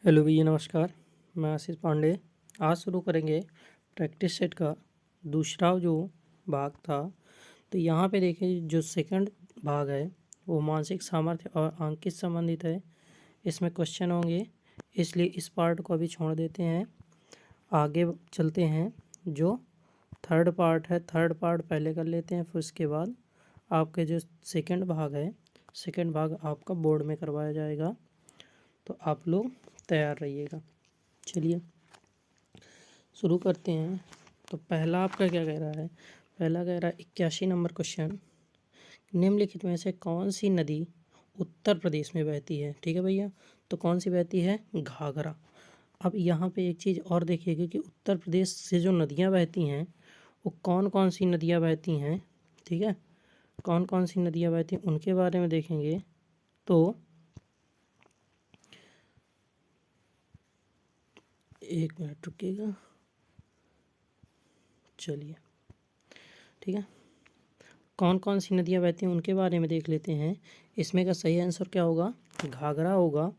Hello भैया नमस्कार। मैं आशीष पांडे। आज शुरू करेंगे प्रैक्टिस सेट का दूसरा जो भाग था। तो यहाँ पे देखिए जो सेकंड भाग है वो मानसिक सामर्थ्य और अंक से संबंधित है। इसमें क्वेश्चन होंगे, इसलिए इस पार्ट को अभी छोड़ देते हैं। आगे चलते हैं। जो थर्ड पार्ट है, थर्ड पार्ट पहले कर लेते हैं, फिर उसके बाद आपके जो सेकंड भाग है, सेकंड भाग आपका बोर्ड में करवाया जाएगा। तो आप लोग तैयार रहिएगा। चलिए शुरू करते हैं। तो पहला आपका क्या कह रहा है? पहला कह रहा है 81 नंबर क्वेश्चन, निम्नलिखित में से कौन सी नदी उत्तर प्रदेश में बहती है? ठीक है भैया, तो कौन सी बहती है? घाघरा। अब यहाँ पे एक चीज़ और देखिएगा कि उत्तर प्रदेश से जो नदियाँ बहती हैं वो कौन कौन सी नदियाँ बहती हैं। ठीक है, कौन कौन सी नदियाँ बहती हैं उनके बारे में देखेंगे। तो एक मिनट रुकिएगा। चलिए ठीक है, कौन कौन सी नदियाँ बहती हैं उनके बारे में देख लेते हैं। इसमें का सही आंसर क्या होगा? घाघरा होगा।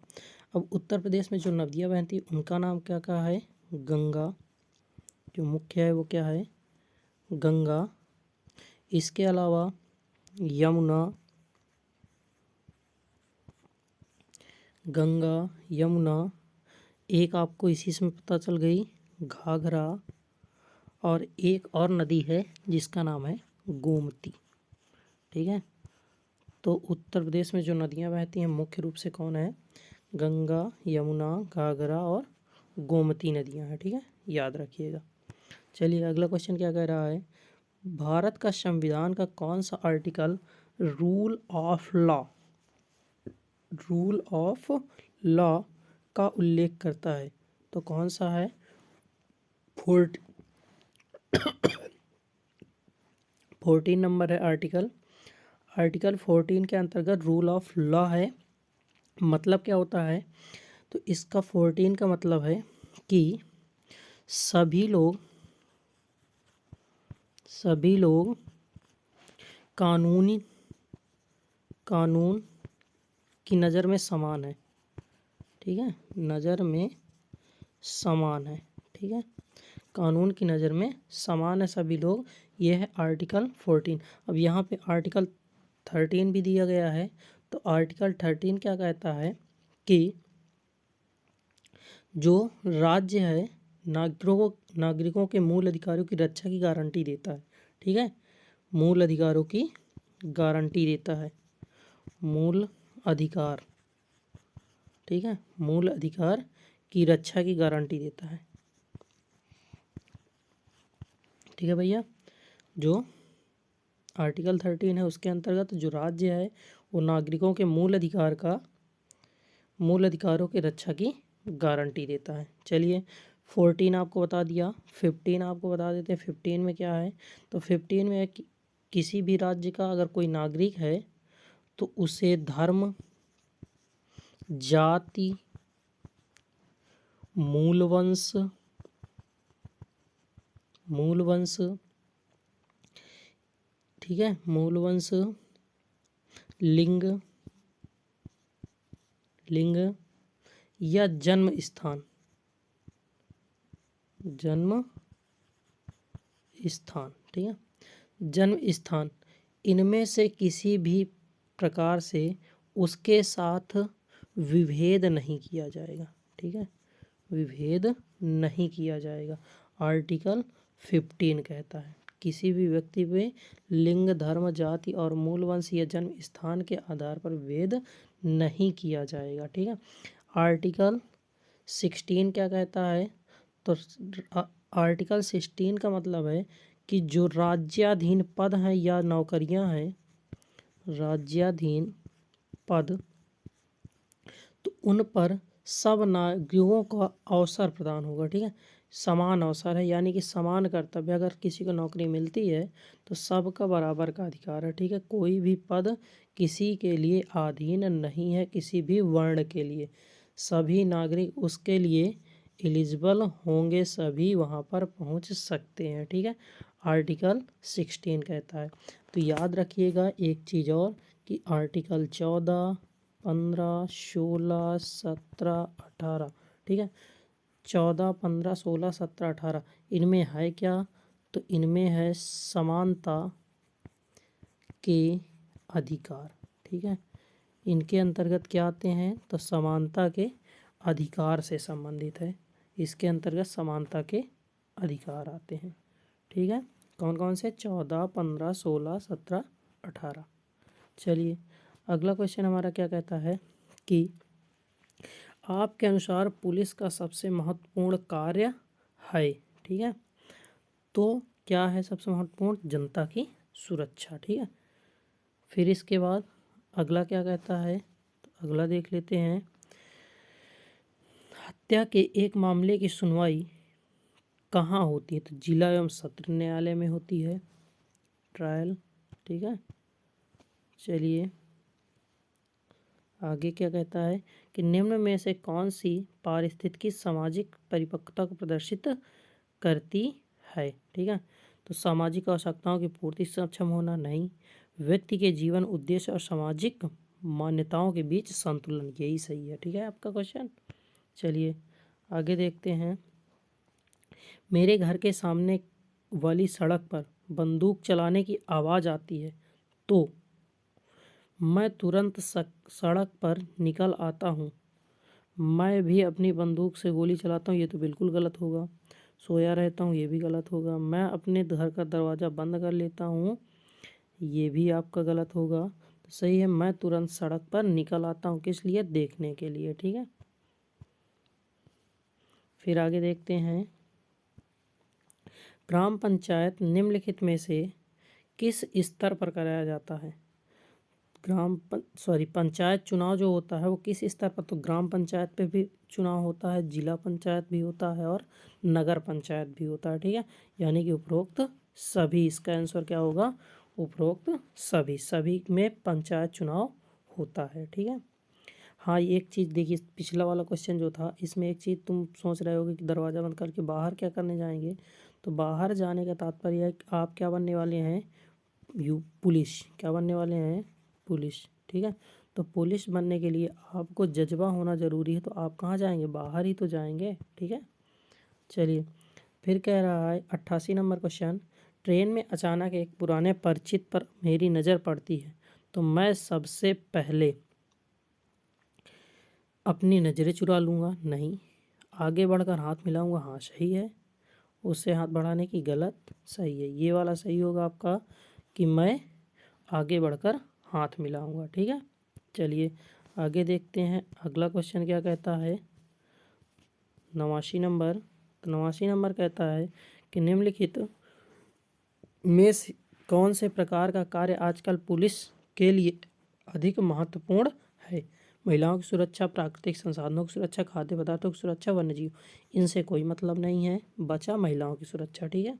अब उत्तर प्रदेश में जो नदियाँ बहती हैं उनका नाम क्या क्या है? गंगा। जो मुख्य है वो क्या है? गंगा। इसके अलावा यमुना, गंगा यमुना, एक आपको इसी से पता चल गई घाघरा, और एक और नदी है जिसका नाम है गोमती। ठीक है, तो उत्तर प्रदेश में जो नदियाँ बहती हैं मुख्य रूप से कौन है? गंगा, यमुना, घाघरा और गोमती नदियाँ हैं। ठीक है, याद रखिएगा। चलिए अगला क्वेश्चन क्या कह रहा है? भारत का संविधान का कौन सा article rule of law, rule of law का उल्लेख करता है? तो कौन सा है? 14 नंबर है आर्टिकल। आर्टिकल 14 के अंतर्गत रूल ऑफ लॉ है। मतलब क्या होता है? तो इसका 14 का मतलब है कि सभी लोग कानून की नज़र में समान है। ठीक है, नज़र में समान है। ठीक है, कानून की नज़र में समान है सभी लोग। ये है आर्टिकल 14। अब यहाँ पे आर्टिकल 13 भी दिया गया है। तो आर्टिकल 13 क्या कहता है कि जो राज्य है नागरिकों के मूल अधिकारों की रक्षा की गारंटी देता है। ठीक है, मूल अधिकारों की गारंटी देता है। मूल अधिकार, ठीक है, मूल अधिकार की रक्षा की गारंटी देता है। ठीक है भैया, जो आर्टिकल 13 है उसके अंतर्गत जो राज्य है वो नागरिकों के मूल अधिकारों की रक्षा की गारंटी देता है। चलिए 14 आपको बता दिया, 15 आपको बता देते हैं। 15 में क्या है? तो 15 में किसी भी राज्य का अगर कोई नागरिक है तो उसे धर्म, जाति, मूल वंश, ठीक है, मूल वंश, लिंग या जन्म स्थान, ठीक है, जन्म स्थान, इनमें से किसी भी प्रकार से उसके साथ विभेद नहीं किया जाएगा। ठीक है, विभेद नहीं किया जाएगा। आर्टिकल 15 कहता है किसी भी व्यक्ति पे लिंग, धर्म, जाति और मूल वंश या जन्म स्थान के आधार पर भेद नहीं किया जाएगा। ठीक है, आर्टिकल 16 क्या कहता है? तो आर्टिकल 16 का मतलब है कि जो राज्याधीन पद हैं या नौकरियां हैं, राज्याधीन पद, तो उन पर सब नागरिकों का अवसर प्रदान होगा। ठीक है, समान अवसर है, यानी कि समान कर्तव्य। अगर किसी को नौकरी मिलती है तो सबका बराबर का अधिकार है। ठीक है, कोई भी पद किसी के लिए अधीन नहीं है, किसी भी वर्ण के लिए। सभी नागरिक उसके लिए एलिजिबल होंगे, सभी वहाँ पर पहुँच सकते हैं। ठीक है, आर्टिकल 16 कहता है। तो याद रखिएगा एक चीज़ और कि आर्टिकल 14, 15, 16, 17, 18, ठीक है। 14, 15, 16, 17, 18 इनमें है क्या? तो इनमें है समानता के अधिकार। ठीक है, इनके अंतर्गत क्या आते हैं? तो समानता के अधिकार से संबंधित है। इसके अंतर्गत समानता के अधिकार आते हैं। ठीक है, कौन कौन से? 14, 15, 16, 17, 18। चलिए अगला क्वेश्चन हमारा क्या कहता है कि आपके अनुसार पुलिस का सबसे महत्वपूर्ण कार्य है। ठीक है, तो क्या है सबसे महत्वपूर्ण? जनता की सुरक्षा। ठीक है, फिर इसके बाद अगला क्या कहता है? तो अगला देख लेते हैं। हत्या के एक मामले की सुनवाई कहाँ होती है? तो जिला एवं सत्र न्यायालय में होती है, ट्रायल। ठीक है, चलिए आगे क्या कहता है कि निम्न में से कौन सी पारिस्थितिकी सामाजिक परिपक्वता को प्रदर्शित करती है? ठीक है, तो सामाजिक आवश्यकताओं की पूर्ति से सक्षम होना, नहीं। व्यक्ति के जीवन उद्देश्य और सामाजिक मान्यताओं के बीच संतुलन, यही सही है। ठीक है आपका क्वेश्चन। चलिए आगे देखते हैं। मेरे घर के सामने वाली सड़क पर बंदूक चलाने की आवाज़ आती है तो मैं तुरंत सड़क पर निकल आता हूँ। मैं भी अपनी बंदूक से गोली चलाता हूँ, ये तो बिल्कुल गलत होगा। सोया रहता हूँ, ये भी गलत होगा। मैं अपने घर का दरवाज़ा बंद कर लेता हूँ, ये भी आपका गलत होगा। तो सही है, मैं तुरंत सड़क पर निकल आता हूँ। किस लिए? देखने के लिए। ठीक है, फिर आगे देखते हैं। ग्राम पंचायत निम्नलिखित में से किस स्तर पर कराया जाता है? पंचायत चुनाव जो होता है वो किस स्तर पर? तो ग्राम पंचायत पे भी चुनाव होता है, जिला पंचायत भी होता है और नगर पंचायत भी होता है। ठीक है, यानी कि उपरोक्त सभी, इसका आंसर क्या होगा? उपरोक्त सभी में पंचायत चुनाव होता है। ठीक है, हाँ एक चीज़ देखिए, पिछला वाला क्वेश्चन जो था इसमें एक चीज़ तुम सोच रहे होगे कि दरवाज़ा बंद करके बाहर क्या करने जाएंगे। तो बाहर जाने का तात्पर्य है कि आप क्या बनने वाले हैं? पुलिस। क्या बनने वाले हैं? पुलिस। ठीक है, तो पुलिस बनने के लिए आपको जज्बा होना ज़रूरी है, तो आप कहाँ जाएंगे? बाहर ही तो जाएंगे। ठीक है, चलिए फिर कह रहा है 88 नंबर क्वेश्चन। ट्रेन में अचानक एक पुराने परिचित पर मेरी नज़र पड़ती है तो मैं सबसे पहले अपनी नज़रें चुरा लूँगा, नहीं। आगे बढ़कर हाथ मिलाऊंगा, हाँ सही है। उससे हाथ बढ़ाने की, गलत। सही है, ये वाला सही होगा आपका कि मैं आगे बढ़कर हाथ मिलाऊंगा। ठीक है, चलिए आगे देखते हैं। अगला क्वेश्चन क्या कहता है? 89 नंबर। तो 89 नंबर कहता है कि निम्नलिखित में से कौन से प्रकार का कार्य आजकल पुलिस के लिए अधिक महत्वपूर्ण है? महिलाओं की सुरक्षा, प्राकृतिक संसाधनों की सुरक्षा, खाद्य पदार्थों की सुरक्षा, वन्यजीव। इनसे कोई मतलब नहीं है, बचा महिलाओं की सुरक्षा। ठीक है,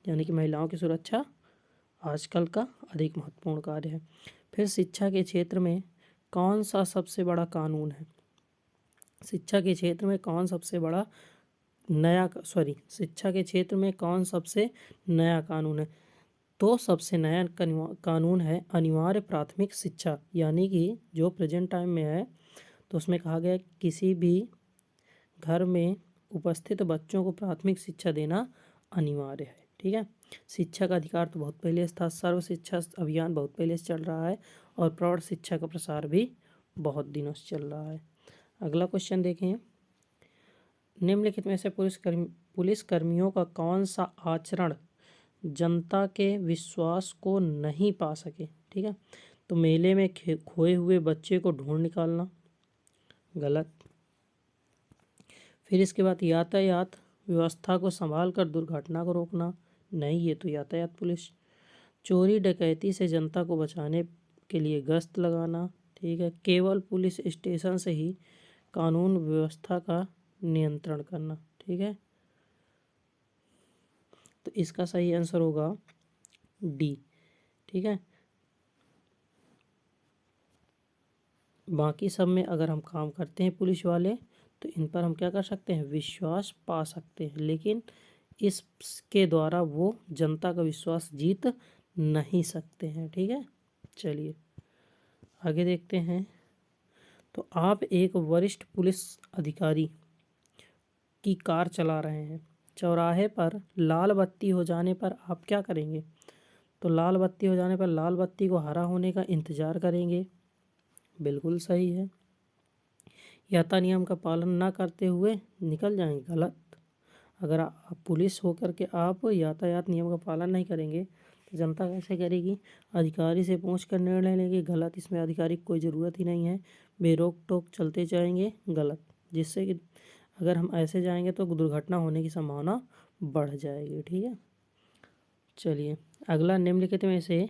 यानी कि महिलाओं की सुरक्षा आजकल का अधिक महत्वपूर्ण कार्य है। फिर शिक्षा के क्षेत्र में कौन सा सबसे बड़ा कानून है? शिक्षा के क्षेत्र में कौन सबसे बड़ा शिक्षा के क्षेत्र में कौन सबसे नया कानून है? तो सबसे नया कानून है अनिवार्य प्राथमिक शिक्षा, यानी कि जो प्रेजेंट टाइम में है तो उसमें कहा गया किसी भी घर में उपस्थित बच्चों को प्राथमिक शिक्षा देना अनिवार्य है। ठीक है, शिक्षा का अधिकार तो बहुत पहले से था, सर्व शिक्षा अभियान बहुत पहले से चल रहा है और प्रौढ़ शिक्षा का प्रसार भी बहुत दिनों से चल रहा है। अगला क्वेश्चन देखें। निम्नलिखित में से पुलिस कर्मियों का कौन सा आचरण जनता के विश्वास को नहीं पा सके? ठीक है, तो मेले में खोए हुए बच्चे को ढूंढ निकालना, गलत। फिर इसके बाद यातायात व्यवस्था को संभाल कर दुर्घटना को रोकना, नहीं, ये तो यातायात पुलिस। चोरी डकैती से जनता को बचाने के लिए गश्त लगाना, ठीक है। केवल पुलिस स्टेशन से ही कानून व्यवस्था का नियंत्रण करना, ठीक है। तो इसका सही आंसर होगा डी, ठीक है। बाकी सब में अगर हम काम करते हैं पुलिस वाले तो इन पर हम क्या कर सकते हैं? विश्वास पा सकते हैं, लेकिन इसके द्वारा वो जनता का विश्वास जीत नहीं सकते हैं, ठीक है। चलिए आगे देखते हैं। तो आप एक वरिष्ठ पुलिस अधिकारी की कार चला रहे हैं, चौराहे पर लाल बत्ती हो जाने पर आप क्या करेंगे? तो लाल बत्ती हो जाने पर लाल बत्ती को हरा होने का इंतज़ार करेंगे। बिल्कुल सही है। यातायात नियम का पालन न करते हुए निकल जाएंगे, गलत। अगर आप पुलिस होकर के आप यातायात नियम का पालन नहीं करेंगे तो जनता कैसे करेगी? अधिकारी से पूछ कर निर्णय लेंगे, गलत। इसमें अधिकारी की कोई ज़रूरत ही नहीं है। बेरोक टोक चलते जाएंगे, गलत। जिससे कि अगर हम ऐसे जाएंगे तो दुर्घटना होने की संभावना बढ़ जाएगी। ठीक है, चलिए अगला, निम्नलिखित में से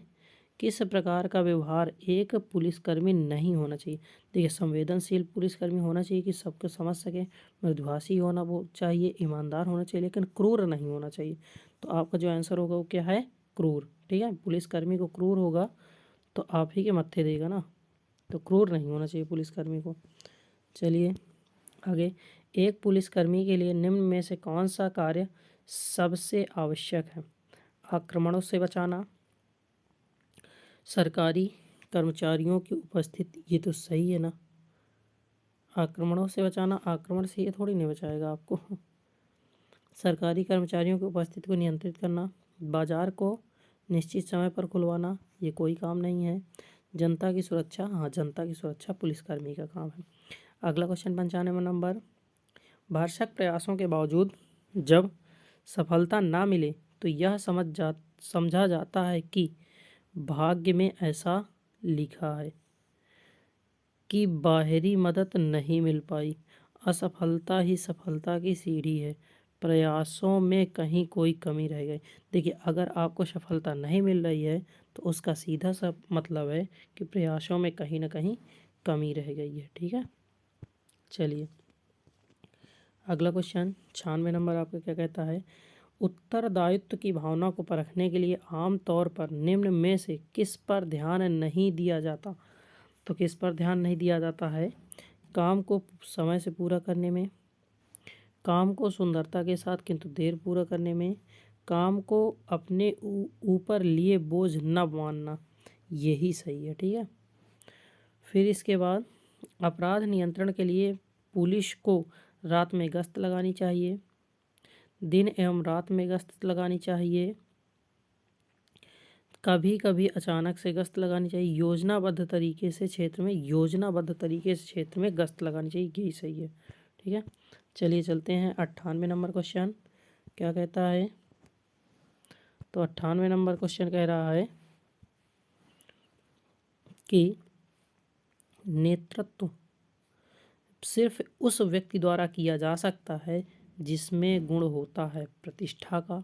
किस प्रकार का व्यवहार एक पुलिसकर्मी नहीं होना चाहिए? देखिए, संवेदनशील पुलिसकर्मी होना चाहिए कि सबको समझ सके, मृदुभाषी होना वो चाहिए, ईमानदार होना चाहिए, लेकिन क्रूर नहीं होना चाहिए। तो आपका जो आंसर होगा वो क्या है? क्रूर। ठीक है, पुलिसकर्मी को क्रूर होगा तो आप ही के मत्थे देगा ना, तो क्रूर नहीं होना चाहिए पुलिसकर्मी को। चलिए आगे, एक पुलिसकर्मी के लिए निम्न में से कौन सा कार्य सबसे आवश्यक है? आक्रमणों से बचाना, सरकारी कर्मचारियों की उपस्थिति, ये तो सही है ना। आक्रमणों से बचाना, आक्रमण से ये थोड़ी नहीं बचाएगा आपको। सरकारी कर्मचारियों की उपस्थिति को नियंत्रित करना, बाजार को निश्चित समय पर खुलवाना, ये कोई काम नहीं है। जनता की सुरक्षा, हाँ जनता की सुरक्षा पुलिसकर्मी का काम है। अगला क्वेश्चन 95 नंबर, भरसक प्रयासों के बावजूद जब सफलता ना मिले तो यह समझा जाता है कि भाग्य में ऐसा लिखा है कि बाहरी मदद नहीं मिल पाई। असफलता ही सफलता की सीढ़ी है, प्रयासों में कहीं कोई कमी रह गई। देखिए, अगर आपको सफलता नहीं मिल रही है तो उसका सीधा सा मतलब है कि प्रयासों में कहीं ना कहीं कमी रह गई है। ठीक है, चलिए अगला क्वेश्चन 96 नंबर आपका क्या कहता है? उत्तरदायित्व की भावना को परखने के लिए आमतौर पर निम्न में से किस पर ध्यान नहीं दिया जाता? तो किस पर ध्यान नहीं दिया जाता है? काम को समय से पूरा करने में, काम को सुंदरता के साथ किंतु देर पूरा करने में, काम को अपने ऊपर लिए बोझ न मानना, यही सही है। ठीक है, फिर इसके बाद अपराध नियंत्रण के लिए पुलिस को रात में गश्त लगानी चाहिए, दिन एवं रात में गश्त लगानी चाहिए, कभी कभी अचानक से गश्त लगानी चाहिए, योजनाबद्ध तरीके से क्षेत्र में गश्त लगानी चाहिए, यही सही है। ठीक है, चलिए चलते हैं 98 नंबर क्वेश्चन क्या कहता है? तो 98 नंबर क्वेश्चन कह रहा है कि नेतृत्व सिर्फ उस व्यक्ति द्वारा किया जा सकता है जिसमें गुण होता है प्रतिष्ठा का,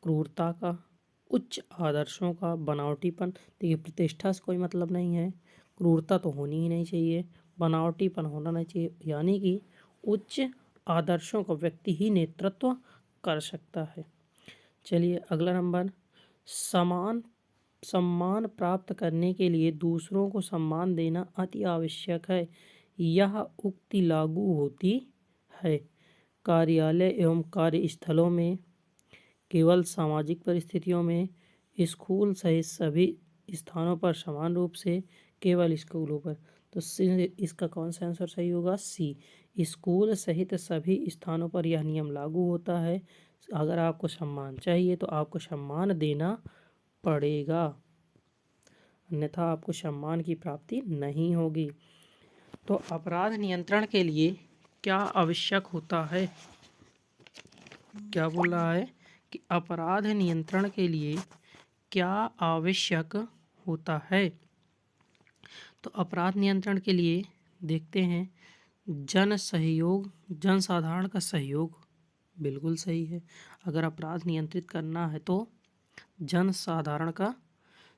क्रूरता का, उच्च आदर्शों का, बनावटीपन। देखिए, प्रतिष्ठा से कोई मतलब नहीं है, क्रूरता तो होनी ही नहीं चाहिए, बनावटीपन होना नहीं चाहिए, यानी कि उच्च आदर्शों का व्यक्ति ही नेतृत्व कर सकता है। चलिए अगला नंबर, सम्मान प्राप्त करने के लिए दूसरों को सम्मान देना अति आवश्यक है, यह उक्ति लागू होती है कार्यालय एवं कार्यस्थलों में, केवल सामाजिक परिस्थितियों में, स्कूल सहित सभी स्थानों पर समान रूप से, केवल स्कूलों पर। तो इसका कौन सा आंसर सही होगा? सी, स्कूल सहित सभी स्थानों पर यह नियम लागू होता है। अगर आपको सम्मान चाहिए तो आपको सम्मान देना पड़ेगा, अन्यथा आपको सम्मान की प्राप्ति नहीं होगी। तो अपराध नियंत्रण के लिए क्या आवश्यक होता है? क्या बोल रहा है कि अपराध नियंत्रण के लिए क्या आवश्यक होता है? तो अपराध नियंत्रण के लिए देखते हैं, जन सहयोग, जन साधारण का सहयोग, बिल्कुल सही है। अगर अपराध नियंत्रित करना है तो जन साधारण का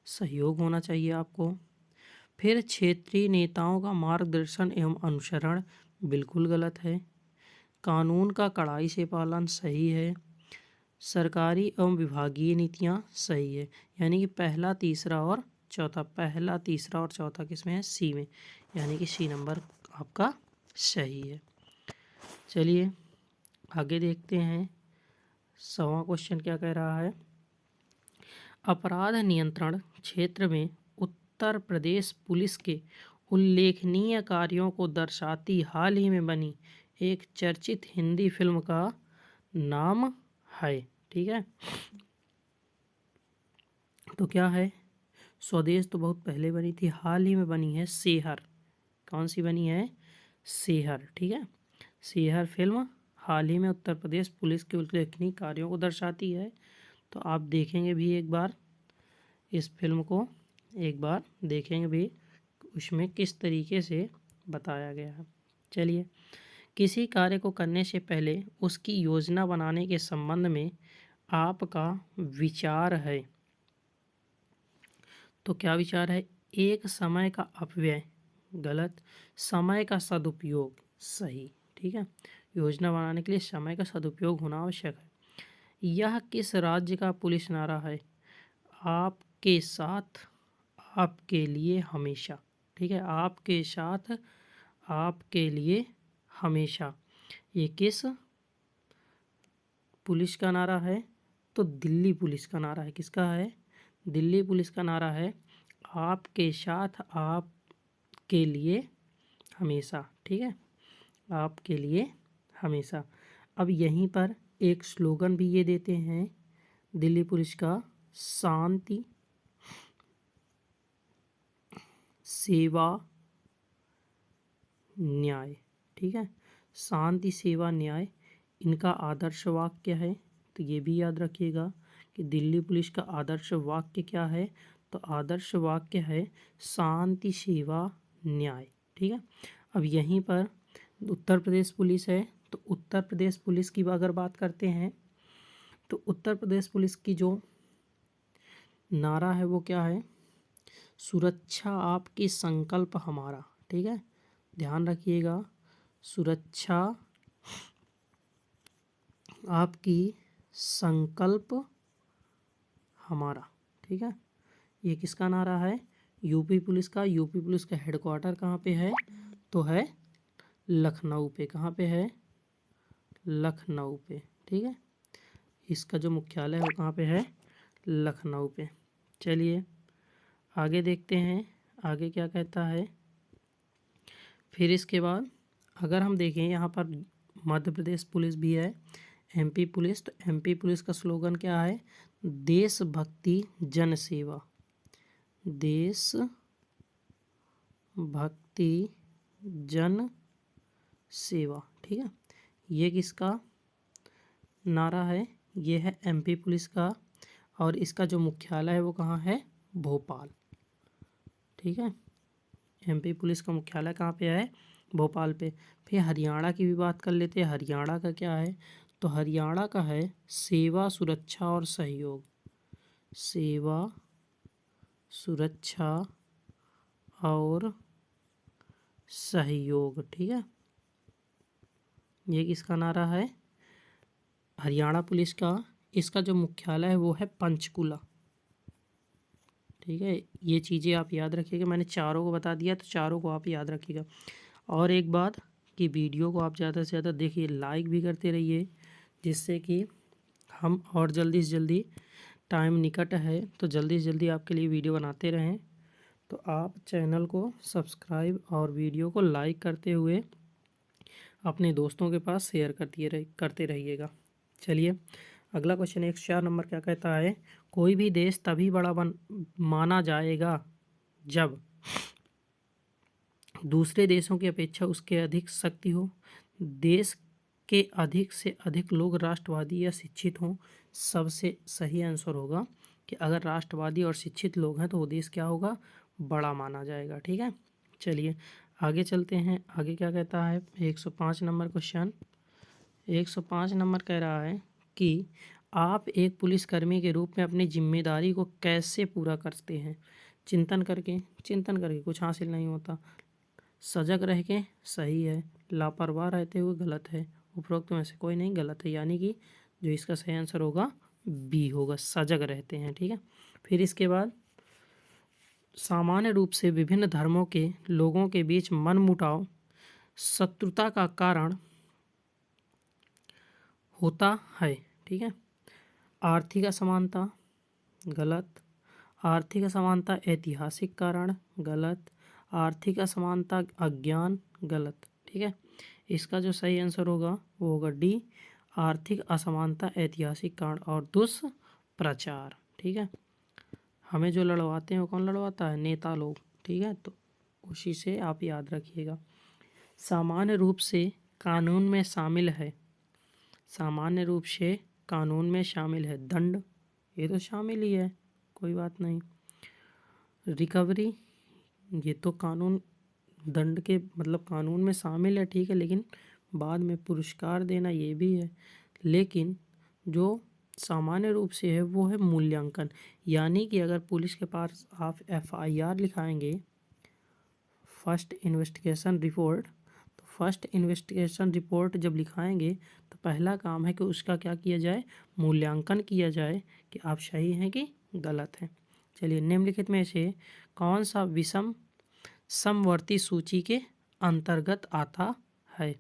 सहयोग होना चाहिए आपको। फिर क्षेत्रीय नेताओं का मार्गदर्शन एवं अनुसरण, बिल्कुल गलत है। कानून का कड़ाई से पालन, सही है। सरकारी एवं विभागीय नीतियाँ, सही है। यानी कि पहला तीसरा और चौथा किसमें है? सी में, यानी कि सी नंबर आपका सही है। चलिए आगे देखते हैं, 100वां क्वेश्चन क्या कह रहा है? अपराध नियंत्रण क्षेत्र में उत्तर प्रदेश पुलिस के उल्लेखनीय कार्यों को दर्शाती हाल ही में बनी एक चर्चित हिंदी फिल्म का नाम है। ठीक है, तो क्या है, स्वदेश तो बहुत पहले बनी थी, हाल ही में बनी है शेर। कौन सी बनी है? शेर। ठीक है, शेर फिल्म हाल ही में उत्तर प्रदेश पुलिस के उल्लेखनीय कार्यों को दर्शाती है। तो आप देखेंगे भी एक बार इस फिल्म को, एक बार देखेंगे भी उसमें किस तरीके से बताया गया है। चलिए, किसी कार्य को करने से पहले उसकी योजना बनाने के संबंध में आपका विचार है। तो क्या विचार है? एक, समय का अपव्यय, गलत। समय का सदुपयोग, सही। ठीक है, योजना बनाने के लिए समय का सदुपयोग होना आवश्यक है। यह किस राज्य का पुलिस नारा है? आपके साथ, आपके लिए, हमेशा। ठीक है, आपके साथ, आपके लिए, हमेशा। ये किस पुलिस का नारा है? तो दिल्ली पुलिस का नारा है। किसका है? दिल्ली पुलिस का नारा है, आपके साथ, आपके लिए, हमेशा। ठीक है, आपके लिए हमेशा। अब यहीं पर एक स्लोगन भी ये देते हैं दिल्ली पुलिस का, शांति, सेवा, न्याय। ठीक है, शांति, सेवा, न्याय इनका आदर्श वाक्य है। तो ये भी याद रखिएगा कि दिल्ली पुलिस का आदर्श वाक्य क्या है? तो आदर्श वाक्य है शांति, सेवा, न्याय। ठीक है, अब यहीं पर उत्तर प्रदेश पुलिस है। तो उत्तर प्रदेश पुलिस की अगर बात करते हैं तो उत्तर प्रदेश पुलिस की जो नारा है वो क्या है? सुरक्षा आपकी, संकल्प हमारा। ठीक है, ध्यान रखिएगा, सुरक्षा आपकी, संकल्प हमारा। ठीक है, ये किसका नारा है? यूपी पुलिस का। यूपी पुलिस का हेडक्वार्टर कहाँ पे है? तो है लखनऊ पे। कहाँ पे है? लखनऊ पे। ठीक है, इसका जो मुख्यालय है वो कहाँ पे है? लखनऊ पे। चलिए आगे देखते हैं, आगे क्या कहता है। फिर इसके बाद अगर हम देखें यहाँ पर मध्य प्रदेश पुलिस भी है, एमपी पुलिस। तो एमपी पुलिस का स्लोगन क्या है? देशभक्ति, जन सेवा। देश भक्ति, जन सेवा। ठीक है, ये किसका नारा है? ये है एमपी पुलिस का, और इसका जो मुख्यालय है वो कहाँ है? भोपाल। ठीक है, एमपी पुलिस का मुख्यालय कहाँ पे है? भोपाल पे। फिर हरियाणा की भी बात कर लेते हैं। हरियाणा का क्या है? तो हरियाणा का है सेवा, सुरक्षा और सहयोग। सेवा, सुरक्षा और सहयोग। ठीक है, ये किसका नारा है? हरियाणा पुलिस का। इसका जो मुख्यालय है वो है पंचकुला। ठीक है, ये चीज़ें आप याद रखिएगा। मैंने चारों को बता दिया, तो चारों को आप याद रखिएगा। और एक बात कि वीडियो को आप ज़्यादा से ज़्यादा देखिए, लाइक भी करते रहिए, जिससे कि हम और जल्दी से जल्दी, टाइम निकट है तो जल्दी से जल्दी आपके लिए वीडियो बनाते रहें। तो आप चैनल को सब्सक्राइब और वीडियो को लाइक करते हुए अपने दोस्तों के पास शेयर करते रहिएगा। चलिए अगला क्वेश्चन 104 नंबर क्या कहता है? कोई भी देश तभी बड़ा माना जाएगा जब दूसरे देशों की अपेक्षा उसके अधिक शक्ति हो, देश के अधिक से अधिक लोग राष्ट्रवादी या शिक्षित हों। सबसे सही आंसर होगा कि अगर राष्ट्रवादी और शिक्षित लोग हैं तो वो देश क्या होगा? बड़ा माना जाएगा। ठीक है, चलिए आगे चलते हैं। आगे क्या कहता है? 105 नंबर क्वेश्चन। 105 नंबर कह रहा है कि आप एक पुलिसकर्मी के रूप में अपनी जिम्मेदारी को कैसे पूरा करते हैं? चिंतन करके कुछ हासिल नहीं होता। सजग रह के, सही है। लापरवाह रहते हुए, गलत है। उपरोक्त में से कोई नहीं, गलत है। यानी कि जो इसका सही आंसर होगा बी होगा, सजग रहते हैं। ठीक है, फिर इसके बाद सामान्य रूप से विभिन्न धर्मों के लोगों के बीच मनमुटाव शत्रुता का कारण होता है। ठीक है, आर्थिक असमानता, गलत। आर्थिक असमानता ऐतिहासिक कारण, गलत। आर्थिक असमानता अज्ञान, गलत। ठीक है, इसका जो सही आंसर होगा वो होगा डी, आर्थिक असमानता, ऐतिहासिक कारण और दुष्प्रचार। ठीक है, हमें जो लड़वाते हैं वो कौन लड़वाता है? नेता लोग। ठीक है, तो उसी से आप याद रखिएगा। सामान्य रूप से कानून में शामिल है, सामान्य रूप से कानून में शामिल है दंड, ये तो शामिल ही है, कोई बात नहीं। रिकवरी, ये तो कानून दंड के मतलब कानून में शामिल है, ठीक है, लेकिन बाद में पुरस्कार देना ये भी है। लेकिन जो सामान्य रूप से है वो है मूल्यांकन, यानी कि अगर पुलिस के पास आप FIR लिखाएंगे, फर्स्ट इन्वेस्टिगेशन रिपोर्ट, तो फर्स्ट इन्वेस्टिगेशन रिपोर्ट जब लिखाएंगे तो पहला काम है कि उसका क्या किया जाए? मूल्यांकन किया जाए कि आप सही हैं कि गलत हैं। चलिए, निम्नलिखित में से कौन सा विषम समवर्ती सूची के अंतर्गत आता है?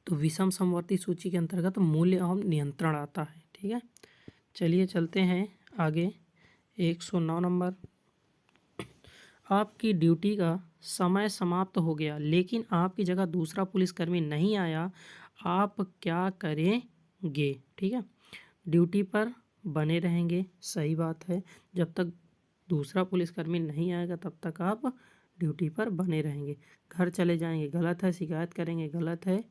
तो विषम समवर्ती सूची के अंतर्गत मूल्य एवं नियंत्रण आता है। ठीक है, चलिए चलते हैं आगे। 109 नंबर, आपकी ड्यूटी का समय समाप्त हो गया लेकिन आपकी जगह दूसरा पुलिसकर्मी नहीं आया, आप क्या करेंगे? ठीक है, ड्यूटी पर बने रहेंगे, सही बात है, जब तक दूसरा पुलिसकर्मी नहीं आएगा तब तक आप ड्यूटी पर बने रहेंगे। घर चले जाएंगे, गलत है। शिकायत करेंगे, गलत है।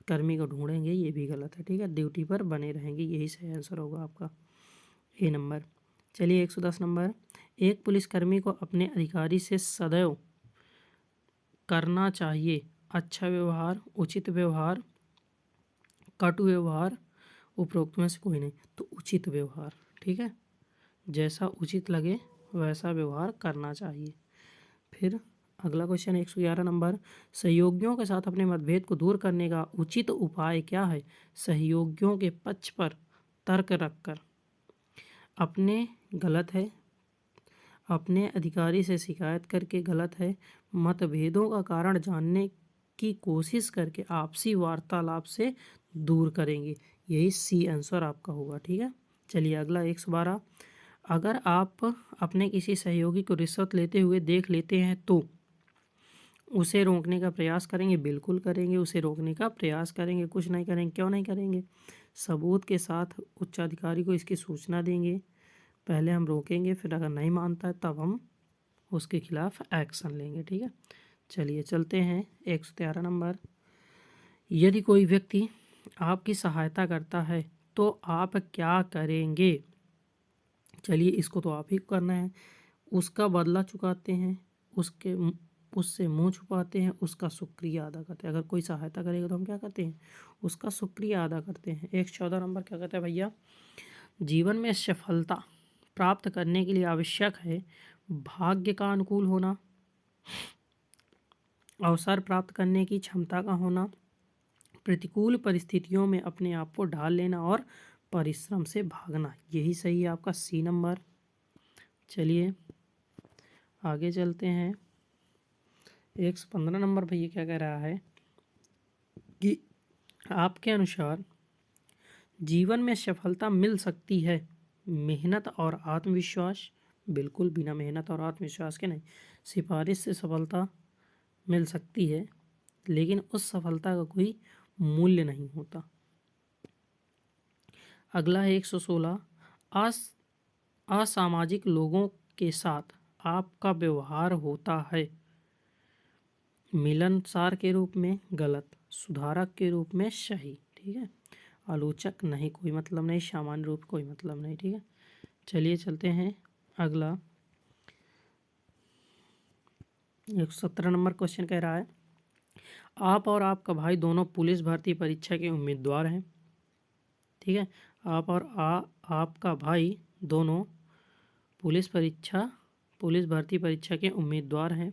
कर्मी को ढूंढेंगे, ये भी गलत है। ठीक है, ड्यूटी पर बने रहेंगे, यही सही आंसर होगा आपका, ए नंबर। चलिए 110 नंबर, एक पुलिसकर्मी को अपने अधिकारी से सदैव करना चाहिए अच्छा व्यवहार, उचित व्यवहार, कटु व्यवहार, उपरोक्त में से कोई नहीं, तो उचित व्यवहार। ठीक है, जैसा उचित लगे वैसा व्यवहार करना चाहिए। फिर अगला क्वेश्चन 111 नंबर, सहयोगियों के साथ अपने मतभेद को दूर करने का उचित उपाय क्या है? सहयोगियों के पक्ष पर तर्क रखकर, अपने गलत है, अपने अधिकारी से शिकायत करके गलत है, मतभेदों का कारण जानने की कोशिश करके आपसी वार्तालाप से दूर करेंगे, यही सी आंसर आपका होगा। ठीक है, चलिए अगला 112, अगर आप अपने किसी सहयोगी को रिश्वत लेते हुए देख लेते हैं तो उसे रोकने का प्रयास करेंगे? बिल्कुल करेंगे, उसे रोकने का प्रयास करेंगे, कुछ नहीं करेंगे। क्यों नहीं करेंगे? सबूत के साथ उच्चाधिकारी को इसकी सूचना देंगे, पहले हम रोकेंगे, फिर अगर नहीं मानता है तब हम उसके खिलाफ एक्शन लेंगे। ठीक है, चलिए चलते हैं 113 नंबर, यदि कोई व्यक्ति आपकी सहायता करता है तो आप क्या करेंगे? चलिए, इसको तो आप ही को करना है। उसका बदला चुकाते हैं, उससे मुंह छुपाते हैं, उसका शुक्रिया अदा करते हैं। अगर कोई सहायता करेगा तो हम क्या करते हैं? उसका शुक्रिया अदा करते हैं। 114 नंबर क्या कहते हैं भैया? जीवन में सफलता प्राप्त करने के लिए आवश्यक है भाग्य का अनुकूल होना, अवसर प्राप्त करने की क्षमता का होना, प्रतिकूल परिस्थितियों में अपने आप को ढाल लेना और परिश्रम से भागना, यही सही है आपका, सी नंबर। चलिए आगे चलते हैं। 115 नंबर भैया क्या कह रहा है कि आपके अनुसार जीवन में सफलता मिल सकती है मेहनत और आत्मविश्वास? बिल्कुल, बिना मेहनत और आत्मविश्वास के नहीं। सिफारिश से सफलता मिल सकती है लेकिन उस सफलता का कोई मूल्य नहीं होता। अगला है 116, असामाजिक लोगों के साथ आपका व्यवहार होता है मिलनसार के रूप में? गलत। सुधारक के रूप में? सही। ठीक है, आलोचक नहीं, कोई मतलब नहीं, सामान्य रूप कोई मतलब नहीं। ठीक है, चलिए चलते हैं अगला। 117 नंबर क्वेश्चन कह रहा है, आप और आपका भाई दोनों पुलिस भर्ती परीक्षा के उम्मीदवार हैं। ठीक है, आप और आपका भाई दोनों पुलिस भर्ती परीक्षा के उम्मीदवार हैं,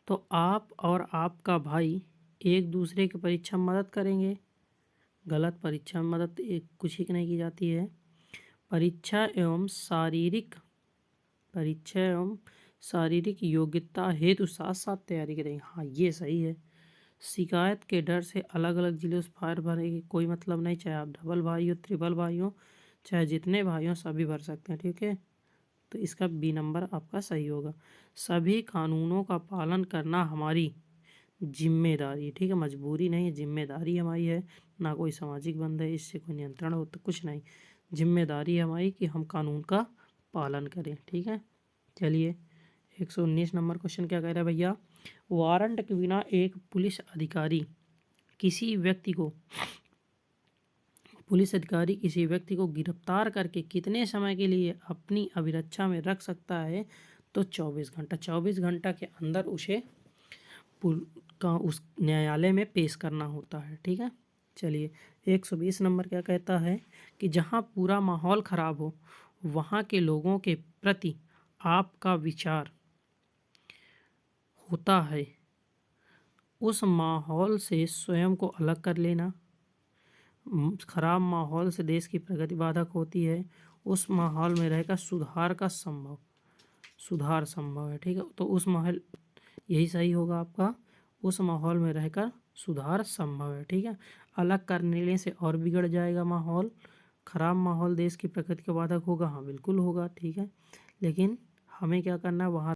तो आप और आपका भाई एक दूसरे की परीक्षा में मदद करेंगे? गलत। परीक्षा में मदद कुछ ही नहीं की जाती है। परीक्षा एवं शारीरिक योग्यता हेतु साथ साथ तैयारी करेंगे, हाँ ये सही है। शिकायत के डर से अलग अलग जिले से फायर भरेंगे, कोई मतलब नहीं, चाहे आप डबल भाई हो, ट्रिपल भाई हो, चाहे जितने भाई हो सभी भर सकते हैं। ठीक है, तो इसका बी नंबर आपका सही होगा। सभी कानूनों का पालन करना हमारी जिम्मेदारी, ठीक है, मजबूरी नहीं है, जिम्मेदारी हमारी है, ना कोई सामाजिक बंध है, इससे कोई नियंत्रण हो तो कुछ नहीं, जिम्मेदारी है हमारी कि हम कानून का पालन करें, ठीक है। चलिए 119 नंबर क्वेश्चन क्या कह रहा है भैया, वारंट के बिना एक पुलिस अधिकारी किसी व्यक्ति को गिरफ्तार करके कितने समय के लिए अपनी अभिरक्षा में रख सकता है, तो 24 घंटा के अंदर उसे उस न्यायालय में पेश करना होता है, ठीक है। चलिए 120 नंबर क्या कहता है कि जहाँ पूरा माहौल खराब हो वहाँ के लोगों के प्रति आपका विचार होता है उस माहौल से स्वयं को अलग कर लेना, खराब माहौल से देश की प्रगति बाधक होती है, उस माहौल में रहकर सुधार संभव है, ठीक है। तो उस माहौल, यही सही होगा आपका, उस माहौल में रहकर सुधार संभव है, ठीक है। अलग करने से और बिगड़ जाएगा माहौल, खराब माहौल देश की प्रगति का बाधक होगा, हाँ बिल्कुल होगा, ठीक है। लेकिन हमें क्या करना है, वहाँ